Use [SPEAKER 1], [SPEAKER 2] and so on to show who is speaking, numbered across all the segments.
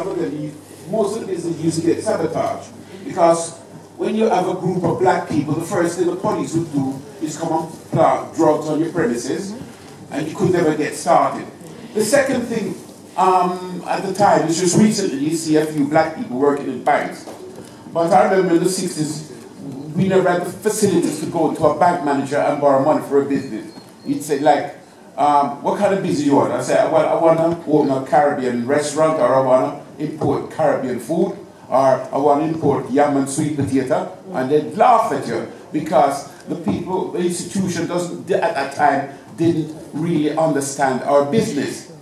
[SPEAKER 1] some of them, most of the business used to get sabotaged. Because when you have a group of black people, the first thing the police would do is come and plant drugs on your premises, and you could never get started. The second thing, at the time, it's just recently, you see a few black people working in banks. But I remember in the 60s, we never had the facilities to go to a bank manager and borrow money for a business. He'd say, like, what kind of business you want? I said, I want to open a Caribbean restaurant, or I want to import Caribbean food, or I want to import yam and sweet potato. And they'd laugh at you because the people, the institution at that time didn't really understand our business.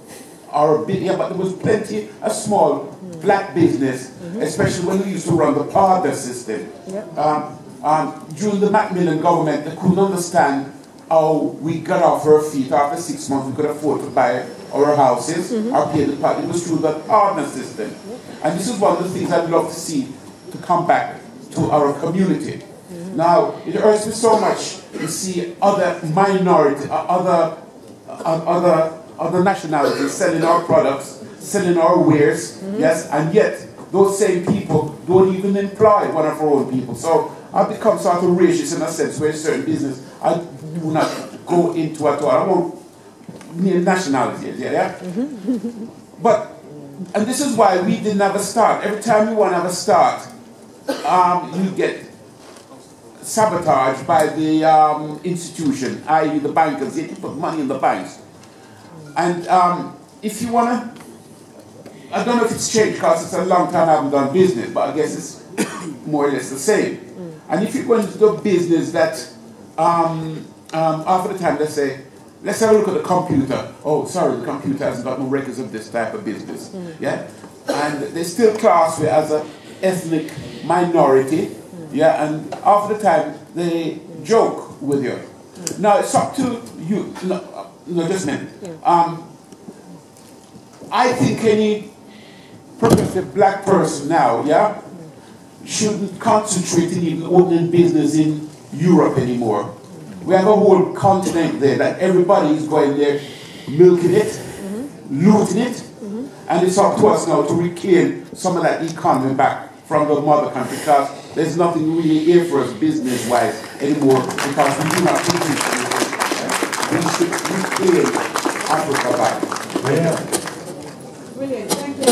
[SPEAKER 1] But there was plenty of small black business, especially when we used to run the partner system. During the Macmillan government, they couldn't understand how we got off our feet. After 6 months, we could afford to buy our houses or pay the part. It was through the partner system. And this is one of the things I'd love to see to come back to our community. Now, it hurts me so much to see other minority, other nationalities selling our products, selling our wares, yes, and yet those same people don't even employ one of our own people. So I've become sort of racist in a sense where certain business I do not go into at all. I won't name nationalities, yeah? But, and this is why we didn't have a start. Every time you want to have a start, you get sabotaged by the institution, i.e. the bankers. They put money in the banks. And if you want to, I don't know if it's changed because it's a long time I haven't done business, but I guess it's more or less the same. And if you're going to do business that, after the time, let's say, let's have a look at the computer. Oh, sorry, the computer hasn't got no records of this type of business. Yeah? And they still class you as an ethnic minority. Yeah, and after the time, they joke with you. Now, it's up to you. No, just a minute. I think any progressive black person now, yeah, shouldn't concentrate in even opening business in Europe anymore. We have a whole continent there that everybody is going there, milking it, looting it, and it's up to us now to reclaim some of that economy back from the mother country, because there's nothing really here for us business-wise anymore, because we do not compete. We should reclaim Africa back.
[SPEAKER 2] Brilliant, thank you.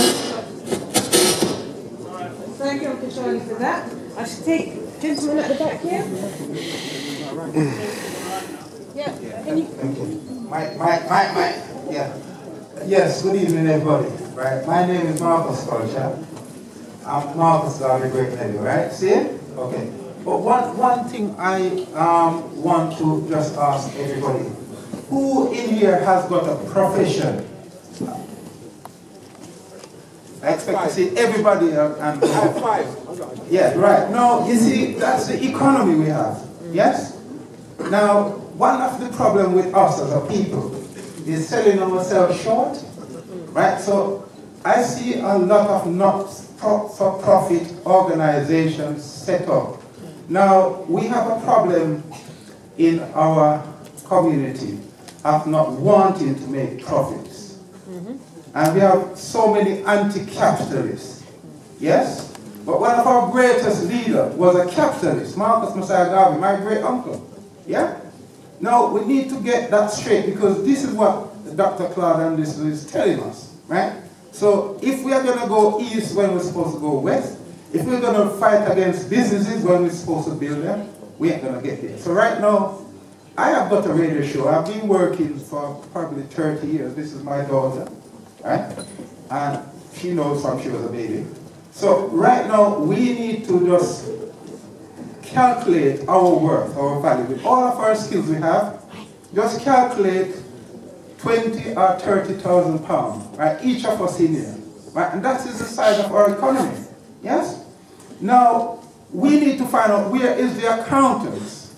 [SPEAKER 2] Thank you, Uncle Charlie, for that. I should take gentleman at the back here. Yeah, can you?
[SPEAKER 3] Thank you. Yeah. Yes, good evening, everybody. Right, my name is Marcus Culture. I'm Marcus the Great Lady, right? See it? Okay. But one thing I want to just ask everybody. Who in here has got a profession? I expect to see everybody and
[SPEAKER 1] Five.
[SPEAKER 3] yeah, right. No, you see, that's the economy we have. Yes? Now, one of the problems with us as a people is selling ourselves short. Right? So I see a lot of not-for-profit organizations set up. Now, we have a problem in our community of not wanting to make profits. And we have so many anti-capitalists. Yes? But one of our greatest leaders was a capitalist, Marcus Messiah Garvey, my great uncle. Yeah? Now, we need to get that straight, because this is what Dr. Claude Anderson is telling us. Right? So if we are going to go east when we're supposed to go west, if we're going to fight against businesses when we're supposed to build them, we ain't going to get there. So right now, I have got a radio show. I've been working for probably 30 years. This is my daughter, right? And she knows from she was a baby. So right now, we need to just calculate our worth, our value. With all of our skills we have, just calculate 20 or 30,000 pounds, right? Each of us in here, right? And that is the size of our economy, yes? Now, we need to find out where is the accountants.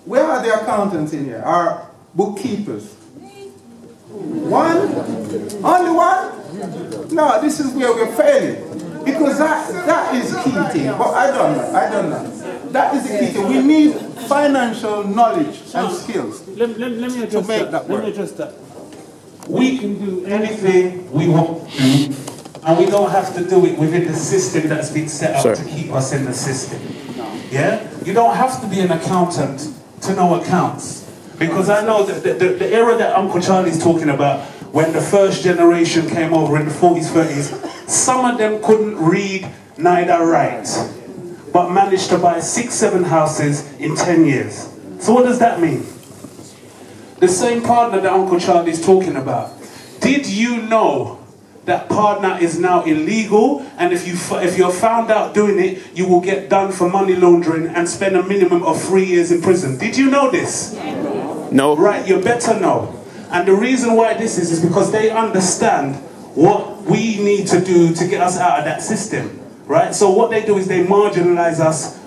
[SPEAKER 3] Where are the accountants in here? Our bookkeepers? One? Only one? No, this is where we're failing. Because that is the key thing. But I don't know. That is the key thing. We need financial knowledge and skills
[SPEAKER 4] let me address
[SPEAKER 3] to make that work.
[SPEAKER 4] Let me address that. We can do anything we want to and we don't have to do it within the system that's been set up to keep us in the system. Yeah? You don't have to be an accountant to know accounts. Because I know that the era that Uncle Charlie's talking about, when the first generation came over in the 40s, 30s, some of them couldn't read neither write, but managed to buy 6, 7 houses in 10 years. So what does that mean? The same partner that Uncle Charlie's talking about. Did you know that partner is now illegal, and if you're found out doing it, you will get done for money laundering and spend a minimum of 3 years in prison? Did you know this?
[SPEAKER 5] No.
[SPEAKER 4] Right, you better know. And the reason why this is because they understand what we need to do to get us out of that system. Right? So what they do is they marginalize us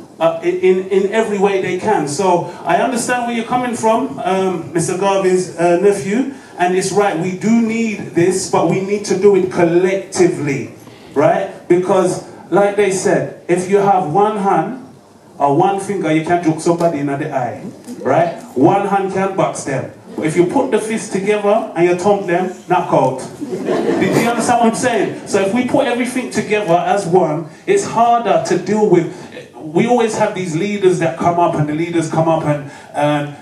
[SPEAKER 4] in every way they can. So I understand where you're coming from, Mr. Garvin's nephew, and it's right, we do need this, but we need to do it collectively, right? Because, like they said, if you have one hand or one finger, you can juke somebody in the eye, right? One hand can box them. If you put the fists together and you thump them, knockout. Do you understand what I'm saying? So if we put everything together as one, it's harder to deal with. We always have these leaders that come up, and the leaders come up and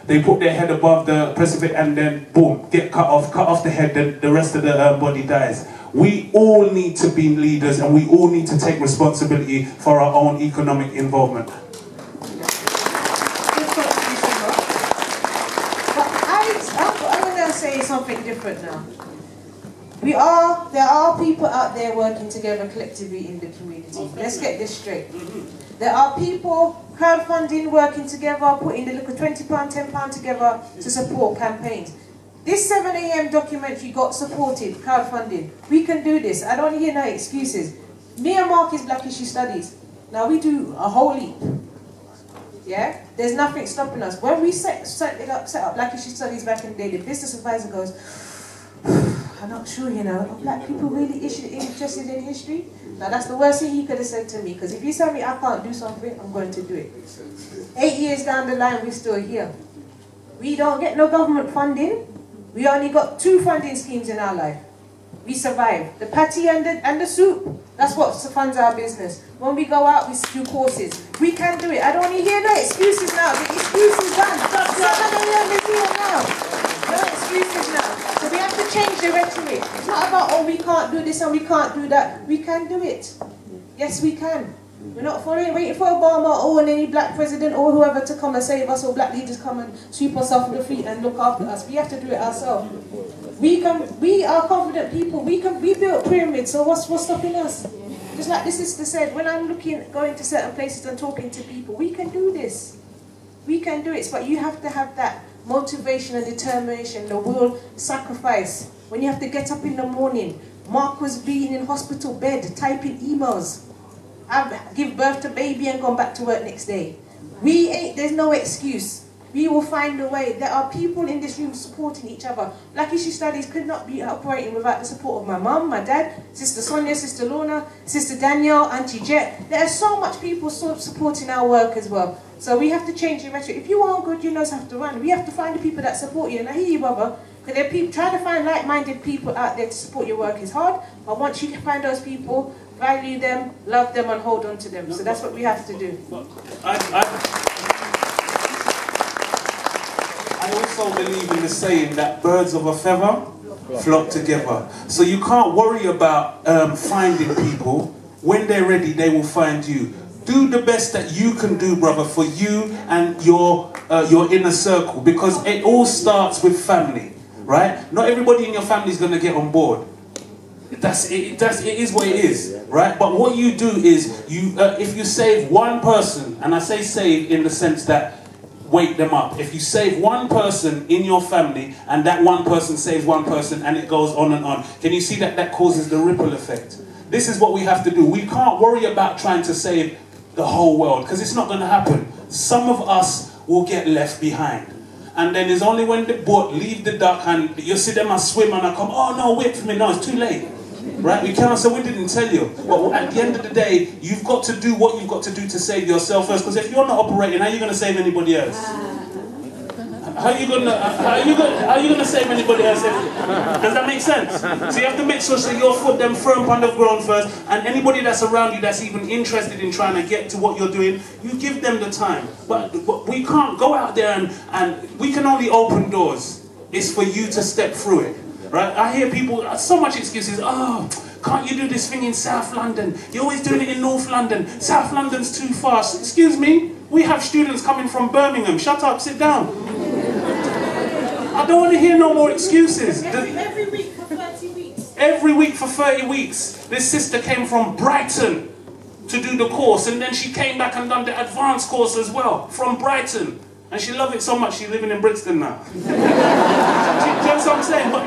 [SPEAKER 4] they put their head above the precipice and then boom, get cut off the head, then the rest of the body dies. We all need to be leaders, and we all need to take responsibility for our own economic involvement.
[SPEAKER 2] Say something different now. There are people out there working together collectively in the community. Let's get this straight. There are people crowdfunding, working together, putting the little £20, £10 together to support campaigns. This 7 AM documentary got supported, crowdfunding. We can do this. I don't hear no excuses. Me and Mark is Black Issue Studies. Now we do a whole heap. Yeah? There's nothing stopping us. When we set up Black Issue Studies back in the day, the business advisor goes, I'm not sure, you know, are black people really interested in history? Now that's the worst thing he could have said to me, because if you tell me I can't do something, I'm going to do it. 8 years down the line, we're still here. We don't get no government funding. We only got 2 funding schemes in our life. We survive. The patty and the soup. That's what funds our business. When we go out, we do courses. We can do it. I don't want to hear no excuses now. The excuse is done. No excuses now. So we have to change the rhetoric. It's not about, oh, we can't do this and we can't do that. We can do it. Yes, we can. We're not waiting for Obama or any black president or whoever to come and save us, or black leaders come and sweep us off the feet and look after us. We have to do it ourselves. We are confident people. We built pyramids, so what's stopping us? Just like this sister said, when I'm going to certain places and talking to people, we can do this. We can do it, but you have to have that motivation and determination, the will, sacrifice. When you have to get up in the morning, Mark was being in hospital bed, typing emails. I've give birth to baby and gone back to work next day. There's no excuse. We will find a way. There are people in this room supporting each other. Black Issue Studies could not be operating without the support of my mum, my dad, Sister Sonia, Sister Lorna, Sister Danielle, Auntie Jet. There are so much people supporting our work as well. So we have to change the rhetoric. If you aren't good, you know have to run. We have to find the people that support you. And I hear you, brother. Because there are people trying to find like-minded people out there to support your work is hard. But once you can find those people, value them, love them, and hold on to them. So that's what we have to do.
[SPEAKER 4] I also believe in the saying that birds of a feather flock together. So you can't worry about finding people. When they're ready, they will find you. Do the best that you can do, brother, for you and your inner circle, because it all starts with family, right? Not everybody in your family is going to get on board. It is what it is, right? But what you do is, if you save one person, and I say save in the sense that wake them up. If you save one person in your family, and that one person saves one person, and it goes on and on, can you see that causes the ripple effect? This is what we have to do. We can't worry about trying to save the whole world, because it's not going to happen. Some of us will get left behind. And then it's only when the boat leave the dock and you see them swim and I come, oh no, wait for me, no, it's too late. Right? We cannot say we didn't tell you. But at the end of the day, you've got to do what you've got to do to save yourself first. Because if you're not operating, how are you going to save anybody else? How are you gonna save anybody else? Does that make sense? So you have to make sure that your foot them firm on the ground first, and anybody that's around you that's even interested in trying to get to what you're doing, you give them the time. But we can't go out there and we can only open doors. It's for you to step through it, right? I hear people, so much excuses. Oh, can't you do this thing in South London? You're always doing it in North London. South London's too fast. Excuse me? We have students coming from Birmingham. Shut up, sit down. I don't want to hear no more excuses.
[SPEAKER 2] Every week for 30 weeks.
[SPEAKER 4] Every week for 30 weeks. This sister came from Brighton to do the course, and then she came back and done the advanced course as well, from Brighton. And she loved it so much, she's living in Brixton now. Do you know what I'm saying? But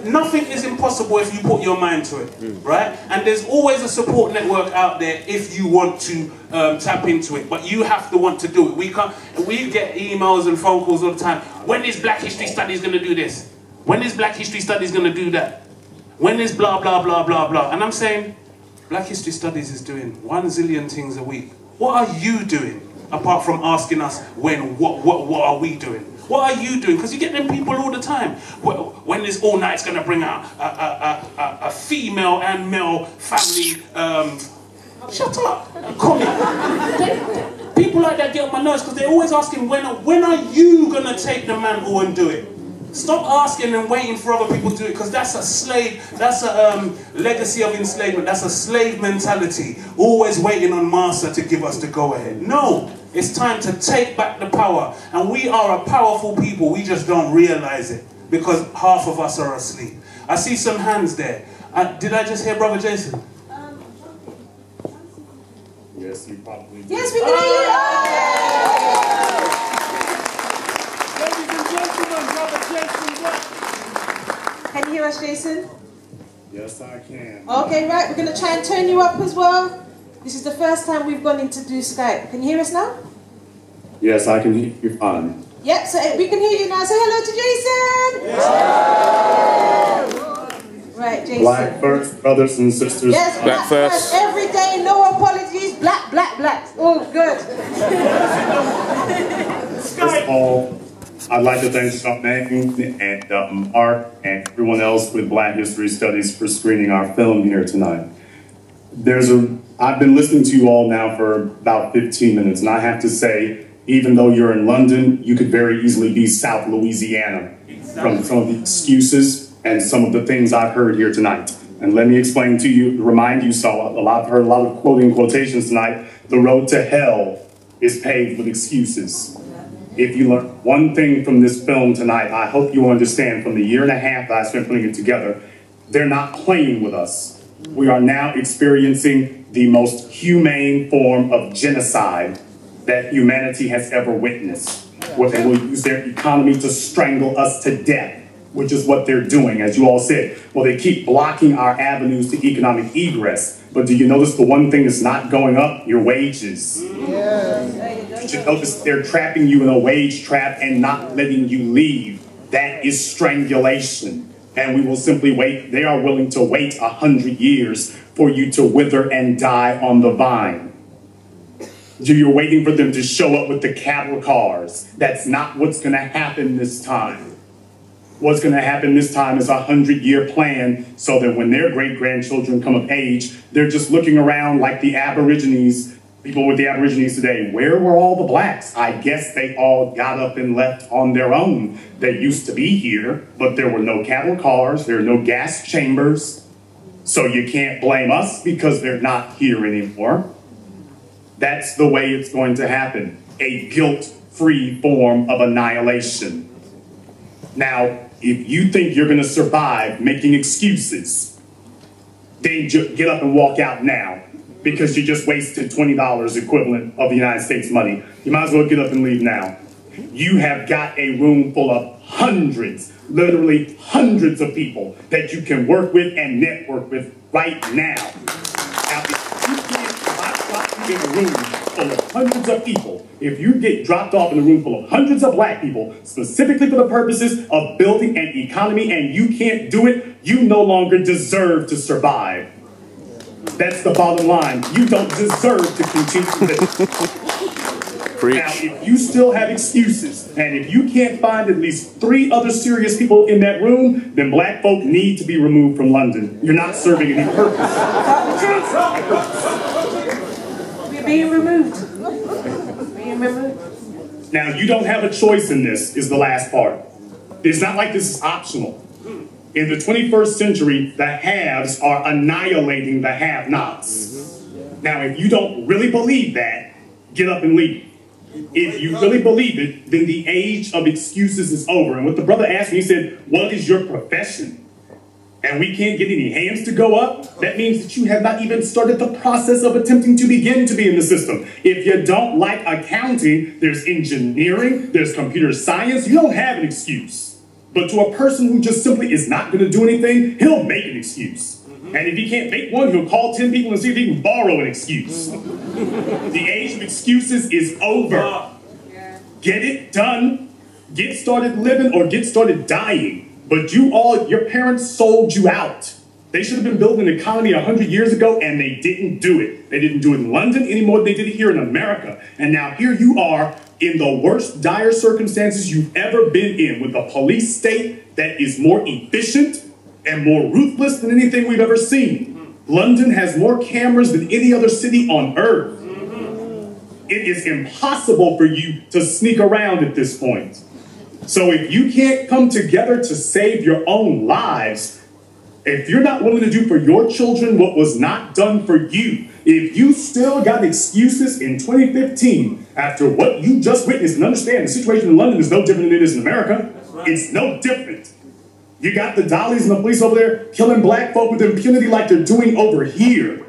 [SPEAKER 4] nothing is impossible if you put your mind to it, right? And there's always a support network out there if you want to tap into it, but you have to want to do it. We get emails and phone calls all the time. When is Black History Studies going to do this? When is Black History Studies going to do that? When is blah, blah, blah, blah, blah? And I'm saying, Black History Studies is doing 1 zillion things a week. What are you doing? Apart from asking us, what are we doing? What are you doing? Because you get them people all the time. When is All Night's going to bring out a female and male family? Shut up. People like that get on my nerves because they're always asking, when are you going to take the mantle and do it? Stop asking and waiting for other people to do it, because that's a legacy of enslavement. That's a slave mentality. Always waiting on master to give us the go-ahead. No, it's time to take back the power. And we are a powerful people. We just don't realize it because half of us are asleep. I see some hands there. Did I just hear Brother Jason?
[SPEAKER 5] Yes, you probably did.
[SPEAKER 2] Yes, we can hear you.
[SPEAKER 5] Ladies and gentlemen, Brother Jason Black.
[SPEAKER 2] Can you hear us, Jason?
[SPEAKER 5] Yes, I can.
[SPEAKER 2] Okay, right. We're going to try and turn you up as well. This is the first time we've gone into do Skype. Can you hear us now?
[SPEAKER 5] Yes, I can hear you fine.
[SPEAKER 2] Yep, so we can hear you now. Say hello to Jason.
[SPEAKER 5] Yes.
[SPEAKER 2] Right, Jason.
[SPEAKER 5] Black first, brothers and sisters.
[SPEAKER 2] Yes, black first. Every day, no apologies. Black, black, black. Oh, good.
[SPEAKER 5] First of all, I'd like to thank Charmaine and Mark and everyone else with Black History Studies for screening our film here tonight. I've been listening to you all now for about 15 minutes, and I have to say, even though you're in London, you could very easily be South Louisiana from some of the excuses and some of the things I've heard here tonight. And let me explain to you, remind you, so I've heard a lot of quotations tonight. The road to hell is paved with excuses. If you learn one thing from this film tonight, I hope you understand from the year and a half that I spent putting it together, they're not playing with us. We are now experiencing the most humane form of genocide that humanity has ever witnessed, where they will use their economy to strangle us to death, which is what they're doing, as you all said. Well, they keep blocking our avenues to economic egress, but do you notice the one thing that's not going up? Your wages. Did you notice they're trapping you in a wage trap and not letting you leave? That is strangulation. And we will simply wait. They are willing to wait 100 years for you to wither and die on the vine. You're waiting for them to show up with the cattle cars. That's not what's going to happen this time. What's going to happen this time is a 100-year plan so that when their great-grandchildren come of age, they're just looking around like the Aborigines, people with the Aborigines today. Where were all the blacks? I guess they all got up and left on their own. They used to be here, but there were no cattle cars, there are no gas chambers. So you can't blame us because they're not here anymore. That's the way it's going to happen. A guilt-free form of annihilation. Now, if you think you're going to survive making excuses, then get up and walk out now, because you just wasted $20 equivalent of the United States money. You might as well get up and leave now. You have got a room full of hundreds, literally hundreds of people that you can work with and network with right now. Now, if you get in a room full of hundreds of people, if you get dropped off in a room full of hundreds of black people, specifically for the purposes of building an economy, and you can't do it, you no longer deserve to survive. That's the bottom line. You don't deserve to continue this. Now, if you still have excuses, and if you can't find at least 3 other serious people in that room, then black folk need to be removed from London. You're not serving any purpose.
[SPEAKER 2] We're being removed. Being removed.
[SPEAKER 5] Now, you don't have a choice in this, is the last part. It's not like this is optional. In the 21st century, the haves are annihilating the have-nots. Now, if you don't really believe that, get up and leave. If you really believe it, then the age of excuses is over. And what the brother asked me, he said, what is your profession? And we can't get any hands to go up? That means that you have not even started the process of attempting to begin to be in the system. If you don't like accounting, there's engineering, there's computer science. You don't have an excuse. But to a person who just simply is not going to do anything, he'll make an excuse. And if he can't make one, he'll call 10 people and see if he can borrow an excuse. The age of excuses is over. Get it done. Get started living or get started dying. But your parents sold you out. They should have been building an economy 100 years ago, and they didn't do it. They didn't do it in London any more than they did it here in America. And now here you are in the worst dire circumstances you've ever been in, with a police state that is more efficient and more ruthless than anything we've ever seen. London has more cameras than any other city on earth. It is impossible for you to sneak around at this point. So if you can't come together to save your own lives, if you're not willing to do for your children what was not done for you, if you still got excuses in 2015 after what you just witnessed, and understand the situation in London is no different than it is in America. It's no different. You got the dollies and the police over there killing black folk with impunity like they're doing over here.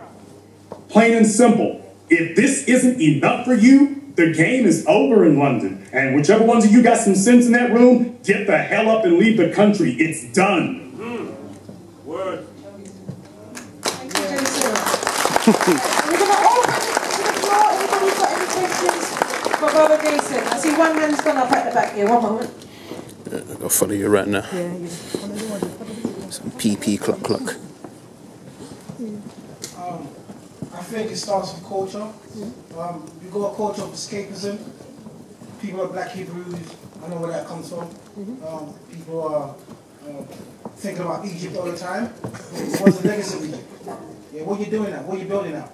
[SPEAKER 5] Plain and simple. If this isn't enough for you, the game is over in London. And whichever ones of you got some sense in that room, get the hell up and leave the country. It's done.
[SPEAKER 2] Word. Thank you, Jason. We're going to open it to the floor. Anybody got any questions for Brother Jason? I see one hand's gone up at the back here. One moment.
[SPEAKER 6] I'll follow you right now. Some PP cluck.
[SPEAKER 7] I think it starts with culture. You've got a culture of escapism. People are black Hebrews. I know where that comes from. People are thinking about Egypt all the time. What's the legacy of Egypt? Yeah, what are you doing now? What are you building now?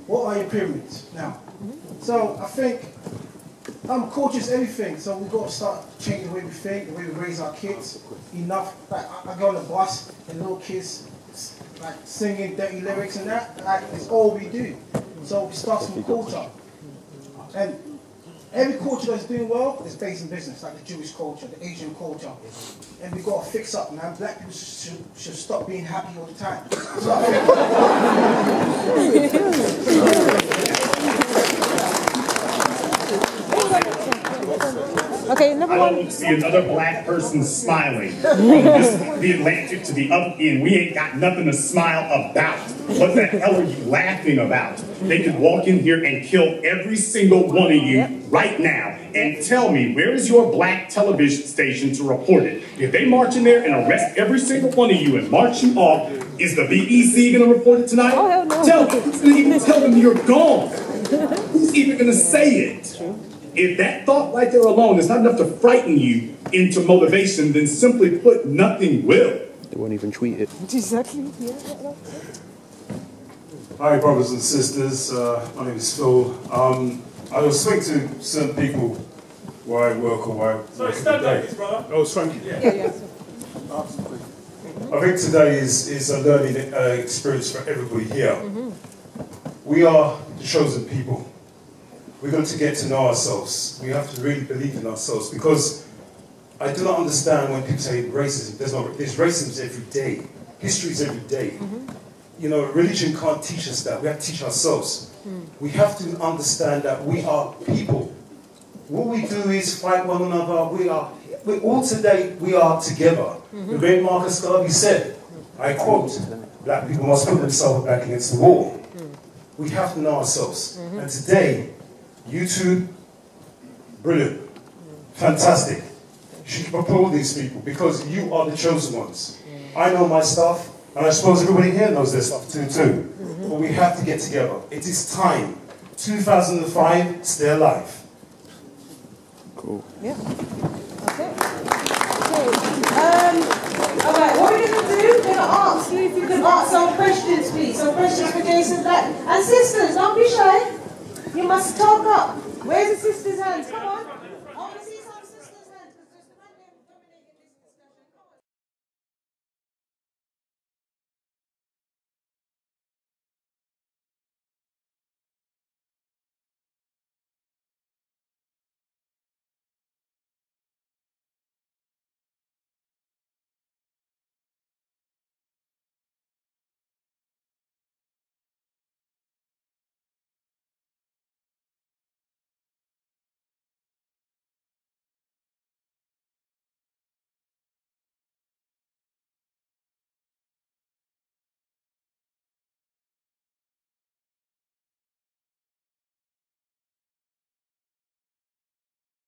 [SPEAKER 7] What are your pyramids now? So I think culture is everything. So we've got to start changing the way we think, the way we raise our kids. Enough. Like I go on the bus and little kids like singing dirty lyrics and that. Like it's all we do. So it starts from culture. And every culture that's doing well is based in business, like the Jewish culture, the Asian culture. And we've got to fix up, man. Black people should stop being happy all the time. So
[SPEAKER 2] Okay, number
[SPEAKER 5] I
[SPEAKER 2] one.
[SPEAKER 5] don't see another black person smiling from the Atlantic to the other end. We ain't got nothing to smile about. What the hell are you laughing about? They could walk in here and kill every single one of you right now and tell me, where is your black television station to report it? If they march in there and arrest every single one of you and march you off, is the BBC going to report it tonight?
[SPEAKER 2] Oh, hell no.
[SPEAKER 5] Tell them. Who's going to even tell them you're gone? Who's even going to say it? If that thought right there alone is not enough to frighten you into motivation, then simply put, nothing will.
[SPEAKER 6] They won't even tweet it.
[SPEAKER 2] Exactly.
[SPEAKER 8] Hi, brothers and sisters. My name is Phil. I will speak to certain people where I work or where I work today. Oh, it's Frankie.
[SPEAKER 2] Yeah.
[SPEAKER 8] I think today is a learning experience for everybody here. We are the chosen people. We've got to get to know ourselves. We have to really believe in ourselves, because I do not understand when people say racism. There's racism every day. History is every day. You know, religion can't teach us that. We have to teach ourselves. We have to understand that we are people. What we do is fight one another. We are together. The great Marcus Garvey said, I quote, black people must put themselves back against the wall. We have to know ourselves. And today, YouTube, brilliant, fantastic. You should applaud these people, because you are the chosen ones. I know my stuff, and I suppose everybody here knows their stuff too. But we have to get together. It is time. 2005, stay alive.
[SPEAKER 6] Cool.
[SPEAKER 2] Yeah. Okay. Okay. All right. What we're going to do? We're going to ask you if you can ask some questions, please. Some questions for Jason Black. And sisters, don't be shy. You must talk up. Where's the sisters' hands? Come on.